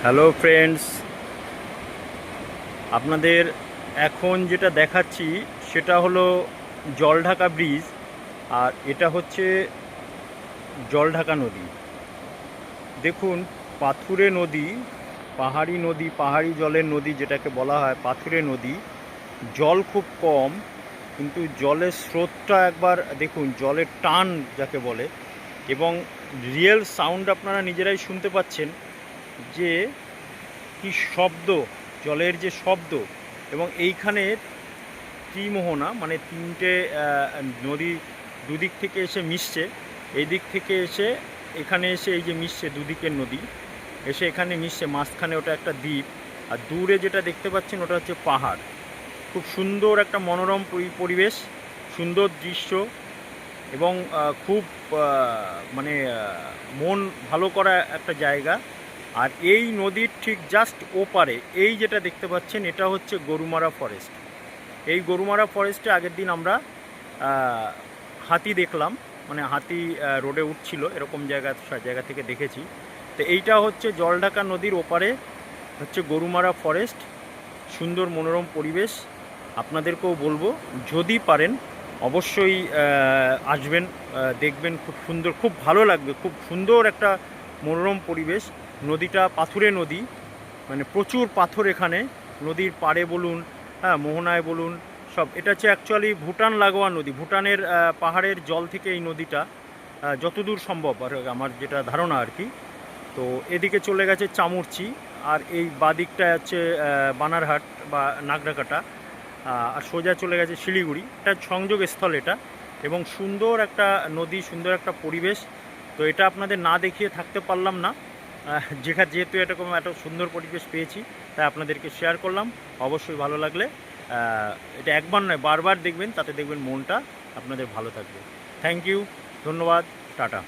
Hello friends, আপনাদের এখন যেটা দেখাচ্ছি সেটা হলো জলঢাকা ব্রিজ। আর এটা হচ্ছে জলঢাকা নদী। দেখুন, পাথুরে নদী, পাহাড়ি নদী, পাহাড়ি জলের নদী যেটাকে বলা হয় পাথুরে নদী। জল খুব কম, কিন্তু জলের স্রোতটা একবার দেখুন, জলের টান যাকে বলে, এবং রিয়েল সাউন্ড আপনারা নিজেরাই শুনতে পাচ্ছেন যে কি শব্দ, জলের যে শব্দ। এবং এইখানে ত্রিমোহনা মানে তিনটে নদী দুদিক থেকে এসে মিশছে। এই দিক থেকে এসে এখানে এসে এই যে মিশছে, দুদিকের নদী এসে এখানে মিশছে, মাঝখানে ওটা একটা দ্বীপ। আর দূরে যেটা দেখতে পাচ্ছেন ওটা হচ্ছে পাহাড়। খুব সুন্দর একটা মনোরম পরিবেশ, সুন্দর দৃশ্য, এবং খুব মানে মন ভালো করা একটা জায়গা। আর এই নদীর ঠিক জাস্ট ওপারে এই যেটা দেখতে পাচ্ছেন এটা হচ্ছে গরুমারা ফরেস্ট। এই গরুমারা ফরেস্টে আগের দিন আমরা হাতি দেখলাম, মানে হাতি রোডে উঠছিল, এরকম জায়গা থেকে দেখেছি। তো এইটা হচ্ছে জলঢাকা নদীর ওপারে হচ্ছে গরুমারা ফরেস্ট। সুন্দর মনোরম পরিবেশ। আপনাদেরকেও বলবো যদি পারেন অবশ্যই আসবেন, দেখবেন, খুব সুন্দর, খুব ভালো লাগবে। খুব সুন্দর একটা মনোরম পরিবেশ। নদীটা পাথুরে নদী, মানে প্রচুর পাথর এখানে নদীর পাড়ে বলুন, হ্যাঁ, মোহনায় বলুন, সব। এটা হচ্ছে অ্যাকচুয়ালি ভুটান লাগোয়া নদী। ভুটানের পাহাড়ের জল থেকে এই নদীটা যতদূর সম্ভব আর আমার যেটা ধারণা আর কি। তো এদিকে চলে গেছে চামুরচি, আর এই বাদিকটা হচ্ছে বানারহাট বা নাগরাকাটা, আর সোজা চলে গেছে শিলিগুড়ি। এটা সংযোগস্থল এটা, এবং সুন্দর একটা নদী, সুন্দর একটা পরিবেশ। তো এটা আপনাদের না দেখিয়ে থাকতে পারলাম না, যেহেতু এরকম এত সুন্দর পরিবেশ পেয়েছি, তাই আপনাদেরকে শেয়ার করলাম। অবশ্যই ভালো লাগলে এটা একবার নয় বারবার দেখবেন, তাতে দেখবেন মনটা আপনাদের ভালো থাকবে। থ্যাংক ইউ, ধন্যবাদ, টাটা।